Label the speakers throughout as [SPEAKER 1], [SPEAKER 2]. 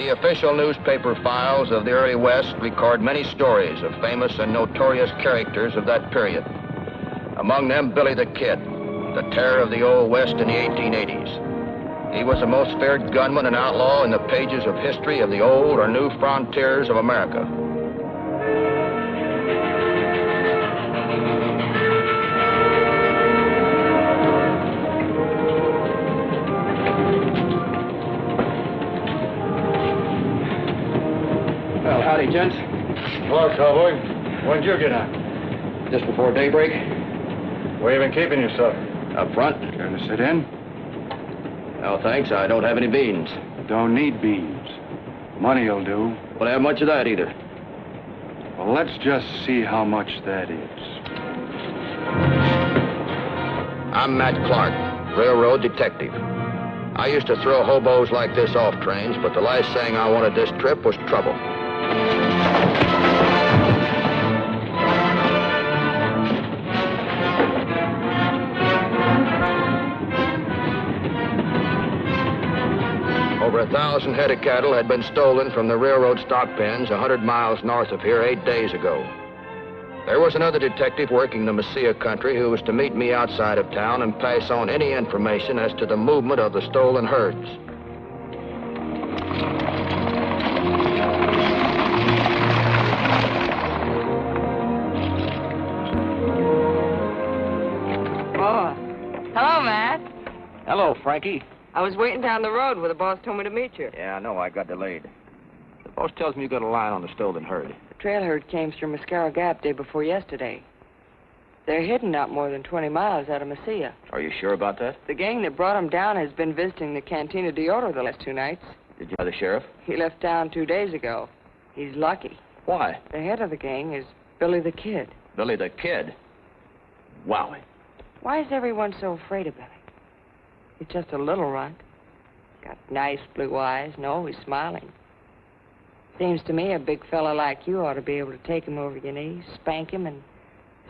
[SPEAKER 1] The official newspaper files of the early West record many stories of famous and notorious characters of that period. Among them, Billy the Kid, the terror of the Old West in the 1880s. He was the most feared gunman and outlaw in the pages of history of the old or new frontiers of America.
[SPEAKER 2] Well, howdy, gents.
[SPEAKER 3] Hello, cowboy. When'd you get out?
[SPEAKER 2] Just before daybreak.
[SPEAKER 3] Where you been keeping yourself?
[SPEAKER 2] Up front.
[SPEAKER 3] Care to sit in?
[SPEAKER 2] No, thanks. I don't have any beans.
[SPEAKER 3] Don't need beans. Money'll do.
[SPEAKER 2] Won't have much of that either.
[SPEAKER 3] Well, let's just see how much that is.
[SPEAKER 1] I'm Matt Clark, railroad detective. I used to throw hobos like this off trains, but the last thing I wanted this trip was trouble. Over 1,000 head of cattle had been stolen from the railroad stock pens 100 miles north of here 8 days ago. There was another detective working the Mesilla country who was to meet me outside of town and pass on any information as to the movement of the stolen herds.
[SPEAKER 4] Oh, hello, Matt.
[SPEAKER 2] Hello, Frankie.
[SPEAKER 4] I was waiting down the road where the boss told me to meet you.
[SPEAKER 2] Yeah, I know. I got delayed. The boss tells me you got a line on the stolen herd.
[SPEAKER 4] The trail herd came through Mascaro Gap day before yesterday. They're hidden not more than 20 miles out of Mesilla.
[SPEAKER 2] Are you sure about that?
[SPEAKER 4] The gang that brought them down has been visiting the Cantina de Oro the last 2 nights.
[SPEAKER 2] Did you know the sheriff?
[SPEAKER 4] He left town 2 days ago. He's lucky.
[SPEAKER 2] Why?
[SPEAKER 4] The head of the gang is Billy the Kid.
[SPEAKER 2] Billy the Kid. Wow.
[SPEAKER 4] Why is everyone so afraid of Billy? He's just a little runt. Got nice blue eyes and always smiling. Seems to me a big fella like you ought to be able to take him over your knees, spank him, and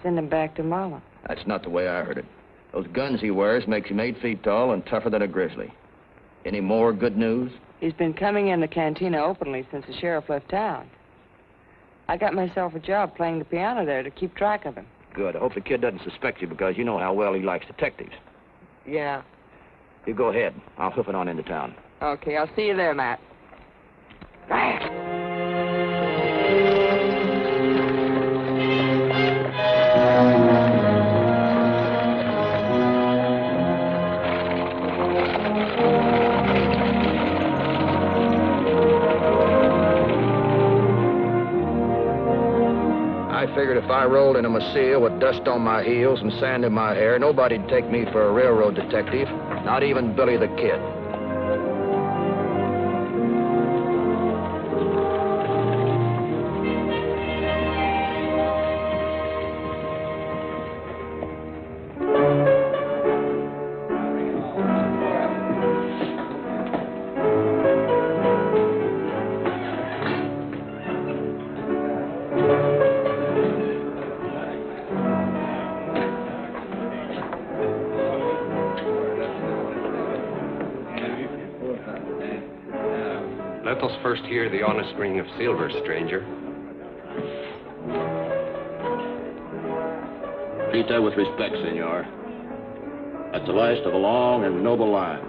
[SPEAKER 4] send him back to Mama.
[SPEAKER 2] That's not the way I heard it. Those guns he wears makes him 8 feet tall and tougher than a grizzly. Any more good news?
[SPEAKER 4] He's been coming in the cantina openly since the sheriff left town. I got myself a job playing the piano there to keep track of him.
[SPEAKER 2] Good. I hope the kid doesn't suspect you because you know how well he likes detectives.
[SPEAKER 4] Yeah.
[SPEAKER 2] You go ahead. I'll hoof it on into town.
[SPEAKER 4] Okay, I'll see you there, Matt.
[SPEAKER 1] I figured if I rolled into Mesilla with dust on my heels and sand in my hair, nobody'd take me for a railroad detective, not even Billy the Kid.
[SPEAKER 5] Let us first hear the honest ring of silver, stranger.
[SPEAKER 2] Treat that with respect, senor. That's the last of a long and noble line.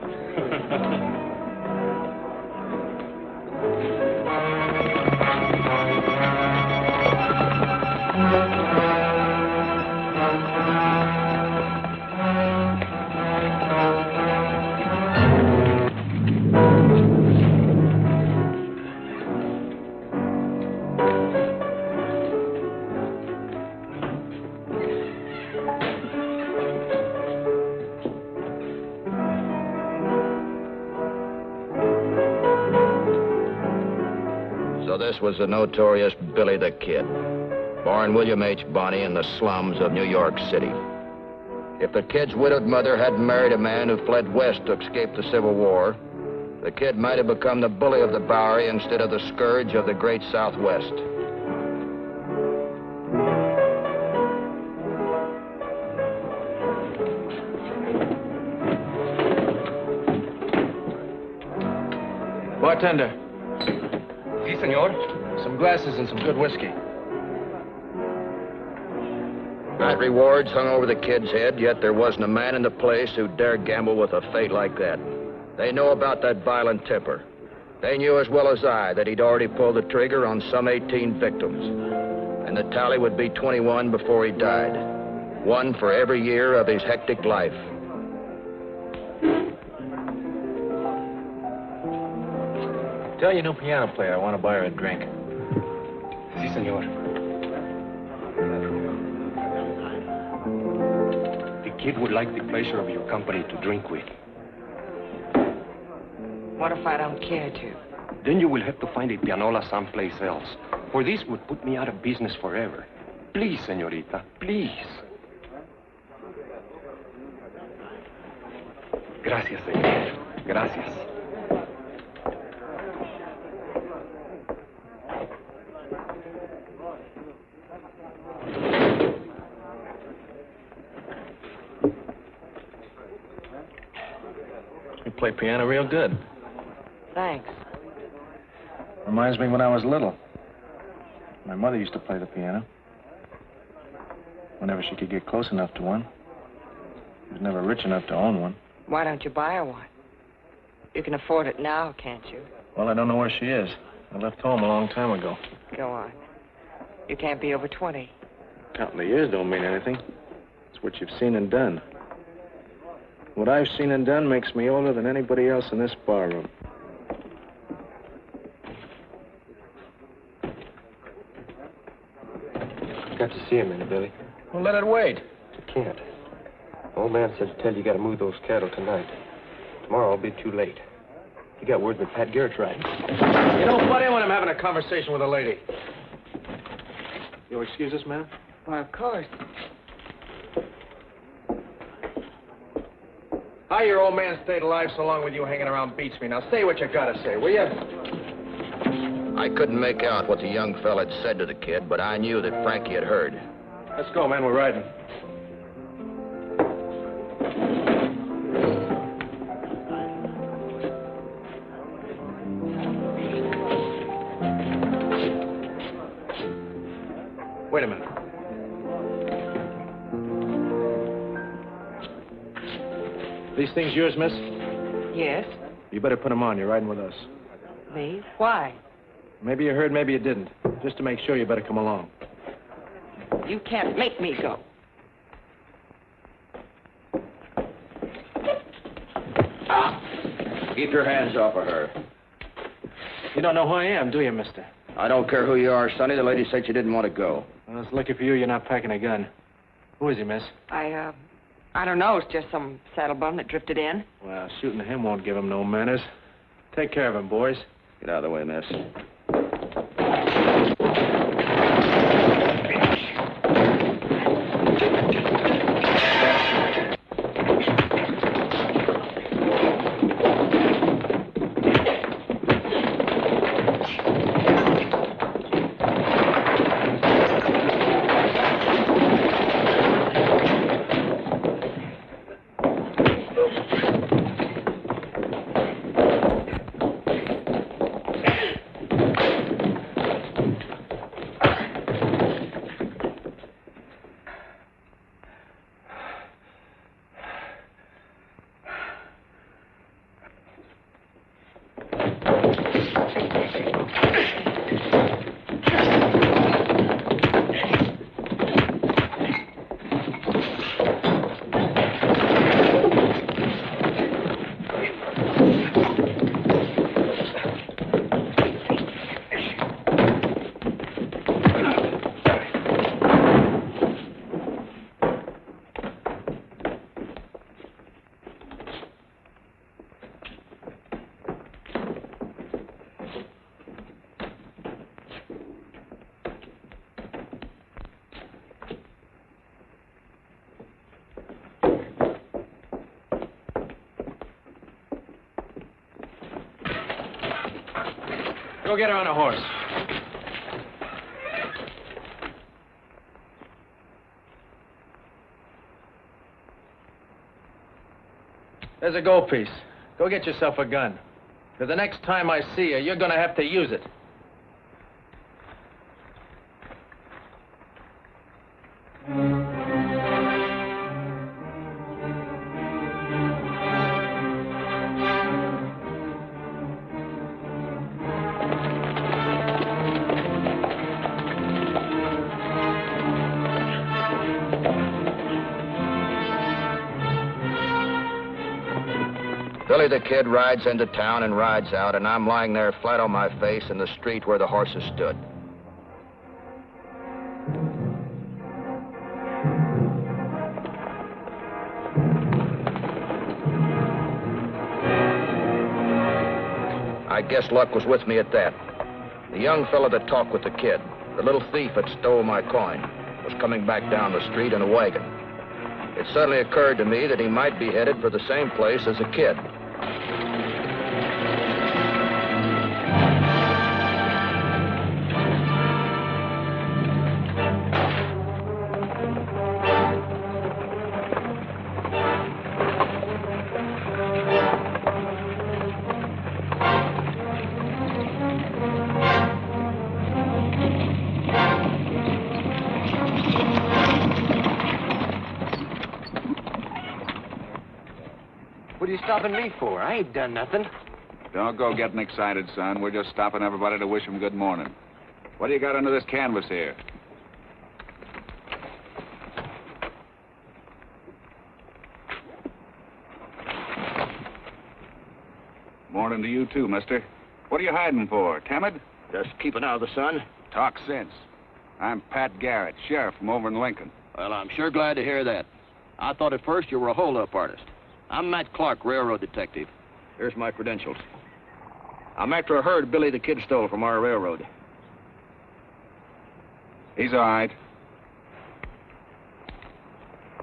[SPEAKER 1] So this was the notorious Billy the Kid, born William H. Bonney in the slums of New York City. If the Kid's widowed mother hadn't married a man who fled west to escape the Civil War, the Kid might have become the bully of the Bowery instead of the scourge of the great Southwest.
[SPEAKER 2] Bartender.
[SPEAKER 5] Si, senor.
[SPEAKER 2] Some glasses and some good whiskey.
[SPEAKER 1] Night rewards hung over the kid's head, yet there wasn't a man in the place who dared gamble with a fate like that. They know about that violent temper. They knew as well as I that he'd already pulled the trigger on some 18 victims. And the tally would be 21 before he died. One for every year of his hectic life.
[SPEAKER 2] Tell your new piano player I want to buy her a drink.
[SPEAKER 5] Si, senor. The kid would like the pleasure of your company to drink with.
[SPEAKER 4] What if I don't care to?
[SPEAKER 5] Then you will have to find a pianola someplace else, for this would put me out of business forever. Please, señorita, please. Gracias, señor. Gracias.
[SPEAKER 2] You play piano real good.
[SPEAKER 4] Thanks.
[SPEAKER 2] Reminds me when I was little. My mother used to play the piano. Whenever she could get close enough to one. She was never rich enough to own one.
[SPEAKER 4] Why don't you buy her one? You can afford it now, can't you?
[SPEAKER 2] Well, I don't know where she is. I left home a long time ago.
[SPEAKER 4] Go on. You can't be over 20.
[SPEAKER 2] Counting the years don't mean anything. It's what you've seen and done. What I've seen and done makes me older than anybody else in this barroom.
[SPEAKER 5] Got to see him in, Billy.
[SPEAKER 2] Well, let it wait.
[SPEAKER 5] You can't. Old man said to tell you got to move those cattle tonight. Tomorrow will be too late. You got word that Pat Garrett's riding.
[SPEAKER 2] You don't butt in when I'm having a conversation with a lady. You'll excuse us, ma'am?
[SPEAKER 4] Well, of course.
[SPEAKER 2] How your old man stayed alive so long with you hanging around beats me. Now, say what you gotta say, will you?
[SPEAKER 1] I couldn't make out what the young fella had said to the kid, but I knew that Frankie had heard.
[SPEAKER 2] Let's go, man. We're riding. Wait a minute. These things yours, miss?
[SPEAKER 4] Yes?
[SPEAKER 2] You better put them on. You're riding with us.
[SPEAKER 4] Me? Why?
[SPEAKER 2] Maybe you heard, maybe you didn't. Just to make sure, you better come along.
[SPEAKER 4] You can't make me go.
[SPEAKER 1] Keep your hands off of her.
[SPEAKER 2] You don't know who I am, do you, mister?
[SPEAKER 1] I don't care who you are, Sonny. The lady said you didn't want to go.
[SPEAKER 2] Well, it's lucky for you you're not packing a gun. Who is he, miss?
[SPEAKER 4] I don't know. It's just some saddle bum that drifted in.
[SPEAKER 2] Well, shooting him won't give him no manners. Take care of him, boys.
[SPEAKER 1] Get out of the way, miss.
[SPEAKER 2] Go get her on a horse. There's a gold piece. Go get yourself a gun. For the next time I see you, you're gonna have to use it.
[SPEAKER 1] Billy the Kid rides into town and rides out, and I'm lying there flat on my face in the street where the horses stood. I guess luck was with me at that. The young fella that talked with the kid, the little thief that stole my coin, was coming back down the street in a wagon. It suddenly occurred to me that he might be headed for the same place as the kid.
[SPEAKER 5] What are you stopping me for? I ain't done nothing.
[SPEAKER 6] Don't go getting excited, son. We're just stopping everybody to wish them good morning. What do you got under this canvas here? Morning to you, too, mister. What are you hiding for? Timid?
[SPEAKER 1] Just keeping out of the sun.
[SPEAKER 6] Talk sense. I'm Pat Garrett, sheriff from over in Lincoln.
[SPEAKER 7] Well, I'm sure glad to hear that. I thought at first you were a hold-up artist. I'm Matt Clark, railroad detective.
[SPEAKER 1] Here's my credentials. I'm after a herd Billy the Kid stole from our railroad.
[SPEAKER 6] He's all right.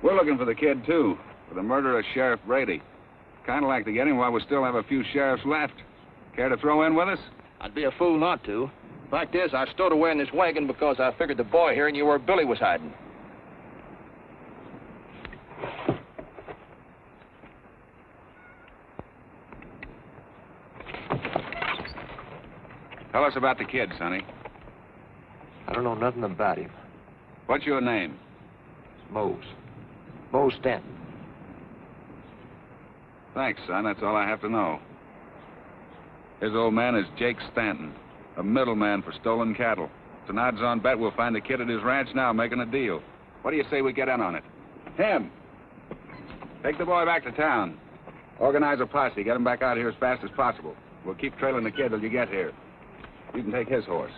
[SPEAKER 6] We're looking for the kid, too, for the murder of Sheriff Brady. Kind of like to get him while we still have a few sheriffs left. Care to throw in with us?
[SPEAKER 7] I'd be a fool not to.
[SPEAKER 1] Fact is, I stowed away in this wagon because I figured the boy here knew where Billy was hiding.
[SPEAKER 6] Tell us about the kid, Sonny.
[SPEAKER 5] I don't know nothing about him.
[SPEAKER 6] What's your name?
[SPEAKER 5] Mose. Mose Stanton.
[SPEAKER 6] Thanks, son. That's all I have to know. His old man is Jake Stanton, a middleman for stolen cattle. It's an odds-on bet we'll find the kid at his ranch now making a deal. What do you say we get in on it? Him. Take the boy back to town. Organize a posse. Get him back out here as fast as possible. We'll keep trailing the kid till you get here. You can take his horse.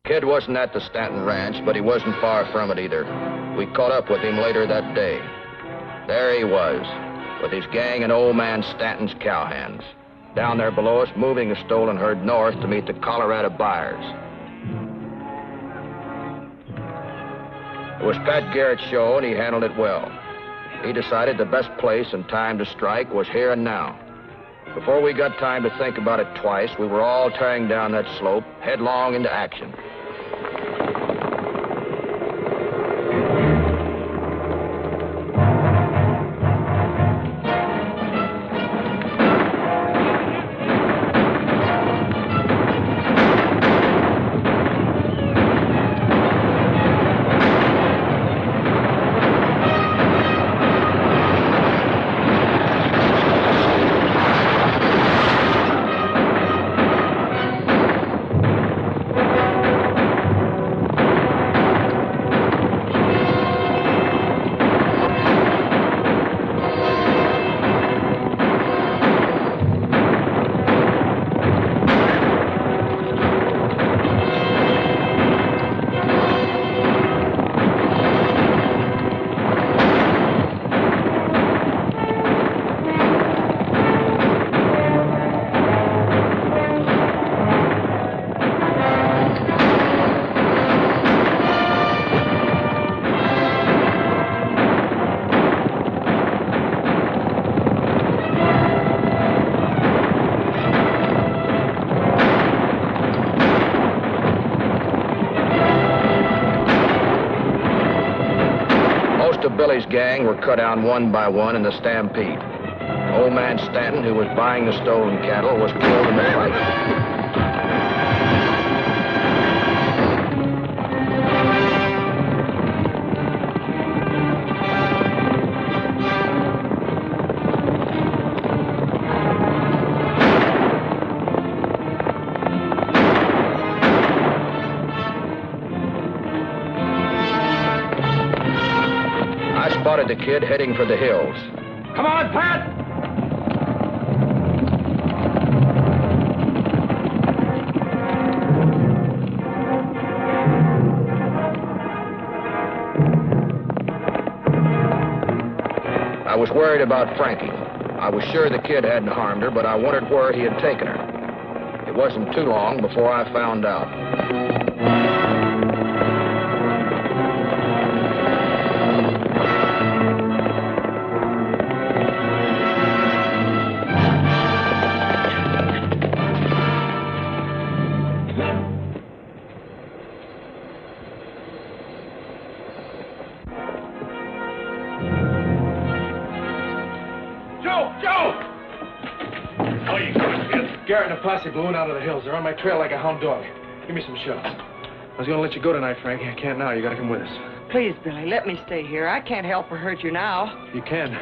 [SPEAKER 1] Kid wasn't at the Stanton Ranch, but he wasn't far from it either. We caught up with him later that day. There he was, with his gang and old man Stanton's cowhands, down there below us, moving a stolen herd north to meet the Colorado buyers. It was Pat Garrett's show, and he handled it well. He decided the best place and time to strike was here and now. Before we got time to think about it twice, we were all tearing down that slope, headlong into action. Billy's gang were cut down one by one in the stampede. Old man Stanton, who was buying the stolen cattle, was killed in the fight. spotted the kid heading for the hills.
[SPEAKER 2] Come on, Pat!
[SPEAKER 1] I was worried about Frankie. I was sure the kid hadn't harmed her, but I wondered where he had taken her. It wasn't too long before I found out.
[SPEAKER 2] Garrett and a posse blew in out of the hills. They're on my trail like a hound dog. Give me some shots. I was going to let you go tonight, Frankie. I can't now. You got to come with us.
[SPEAKER 4] Please, Billy, let me stay here. I can't help or hurt you now.
[SPEAKER 2] You can.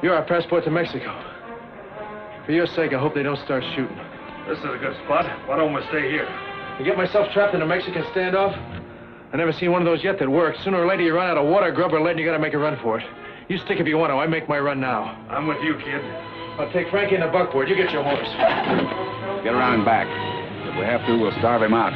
[SPEAKER 2] You're our passport to Mexico. For your sake, I hope they don't start shooting.
[SPEAKER 3] This is a good spot. Why don't we stay here?
[SPEAKER 2] You get myself trapped in a Mexican standoff? I never seen one of those yet that works. Sooner or later, you run out of water, grub, or lead, and you got to make a run for it. You stick if you want to. I make my run now.
[SPEAKER 3] I'm with you, kid.
[SPEAKER 2] I'll take Frankie in the buckboard. You get your horse.
[SPEAKER 6] Get around and back. If we have to, we'll starve him out.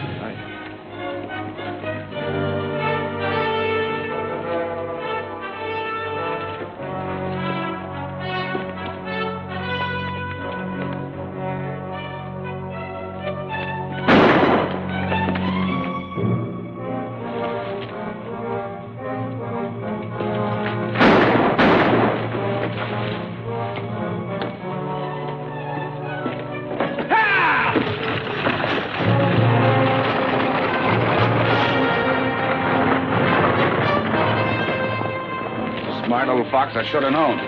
[SPEAKER 6] Smart little fox, I should have known.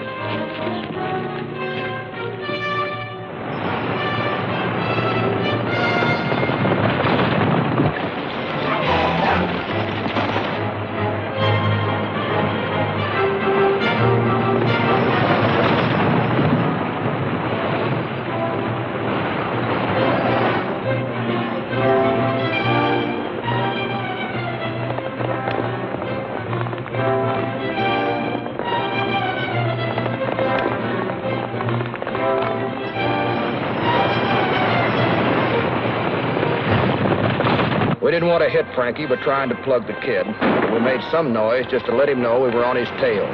[SPEAKER 1] We didn't want to hit Frankie, but trying to plug the kid. We made some noise just to let him know we were on his tail.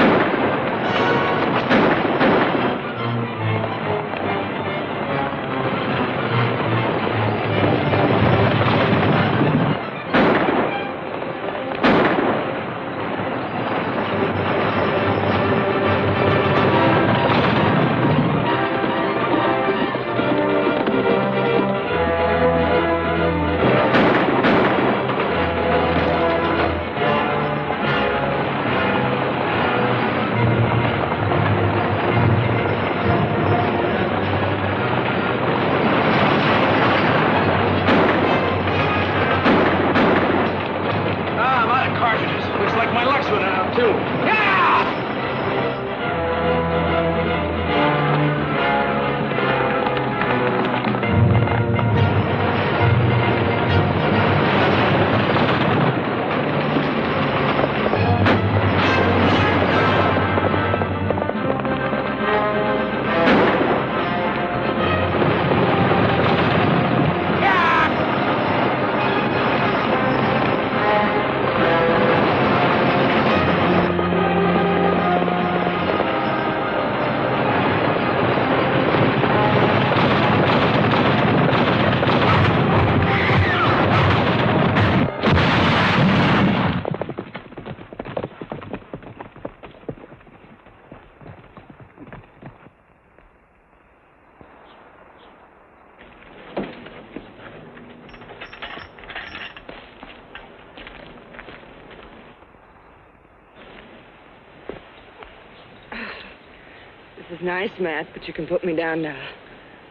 [SPEAKER 4] This is nice, Matt, but you can put me down now.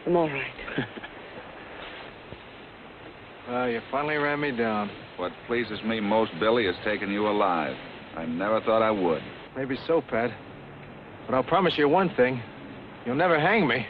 [SPEAKER 4] I'm all right.
[SPEAKER 2] Well, you finally ran me down.
[SPEAKER 6] What pleases me most, Billy, is taking you alive. I never thought I would.
[SPEAKER 2] Maybe so, Pat. But I'll promise you one thing. You'll never hang me.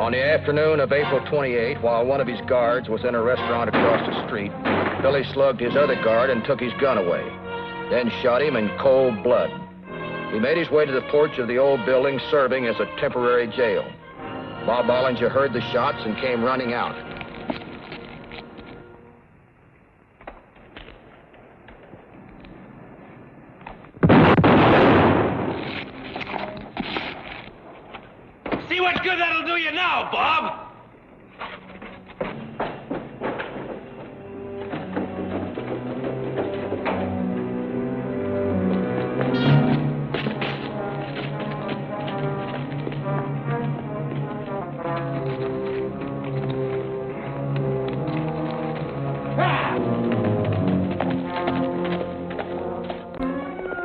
[SPEAKER 1] On the afternoon of April 28, while one of his guards was in a restaurant across the street, Billy slugged his other guard and took his gun away, then shot him in cold blood. He made his way to the porch of the old building, serving as a temporary jail. Bob Bollinger heard the shots and came running out.
[SPEAKER 8] See what good that'll do you now, Bob!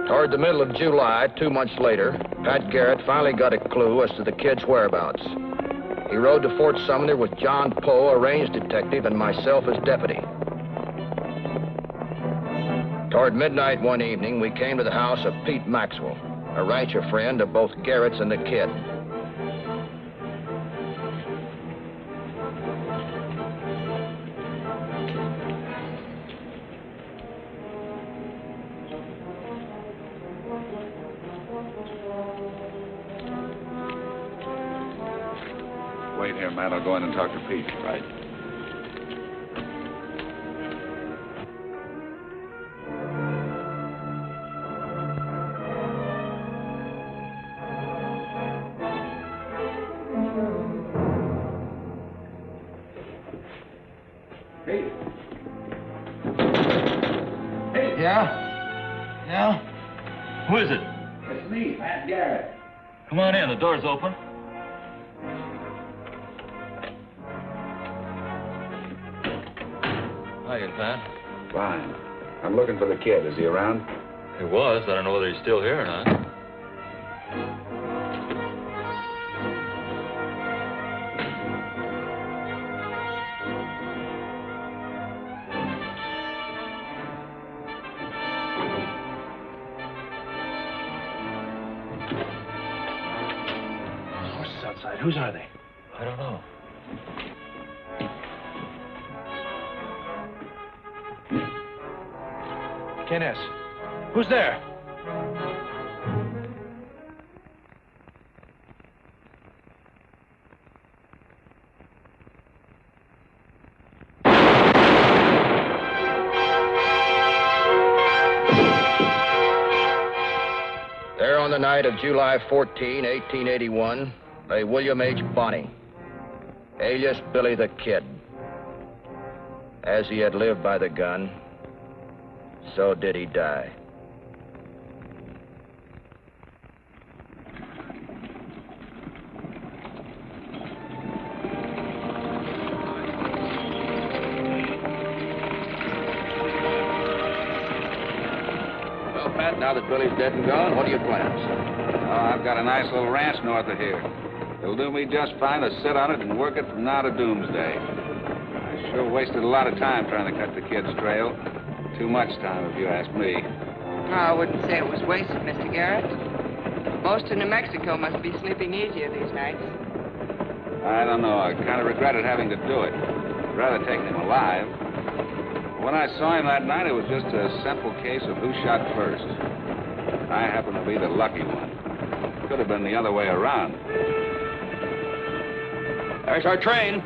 [SPEAKER 1] Toward the middle of July, 2 months later, Pat Garrett finally got a clue as to the kid's whereabouts. He rode to Fort Sumner with John Poe, a range detective, and myself as deputy. Toward midnight one evening, we came to the house of Pete Maxwell, a rancher friend of both Garrett's and the kid.
[SPEAKER 6] Wait here, Matt. I'll go in and talk to Pete.
[SPEAKER 5] Right.
[SPEAKER 8] Hey.
[SPEAKER 9] Yeah? Who is it?
[SPEAKER 8] It's me, Pat Garrett.
[SPEAKER 9] Come on in, the door's open. Hiya, Pat.
[SPEAKER 6] Fine. I'm looking for the kid. Is he around?
[SPEAKER 9] He was. I don't know whether he's still here or not.
[SPEAKER 2] Horses outside. Whose are they?
[SPEAKER 9] I don't know.
[SPEAKER 2] Kenneth, who's there?
[SPEAKER 1] There on the night of July 14, 1881, lay William H. Bonney, alias Billy the Kid. As he had lived by the gun, so did he die. Well, Pat, now that Billy's dead and gone, what are your plans?
[SPEAKER 6] I've got a nice little ranch north of here. It'll do me just fine to sit on it and work it from now to doomsday. I sure wasted a lot of time trying to cut the kid's trail. Too much time, if you ask me.
[SPEAKER 4] I wouldn't say it was wasted, Mr. Garrett. Most of New Mexico must be sleeping easier these nights.
[SPEAKER 6] I don't know. I kind of regretted having to do it. I'd rather take him alive. When I saw him that night, it was just a simple case of who shot first. I happened to be the lucky one. Could have been the other way around.
[SPEAKER 1] There's our train.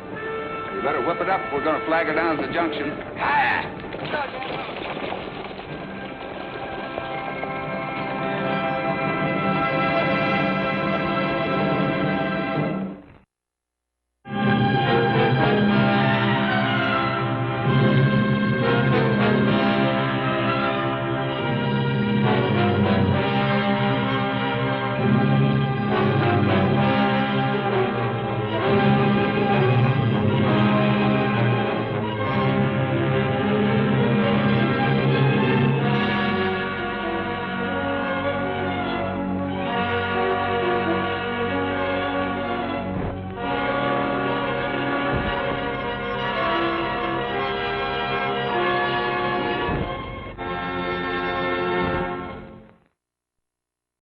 [SPEAKER 6] We better whip it up if we're going to flag her down at the junction.
[SPEAKER 4] Hi!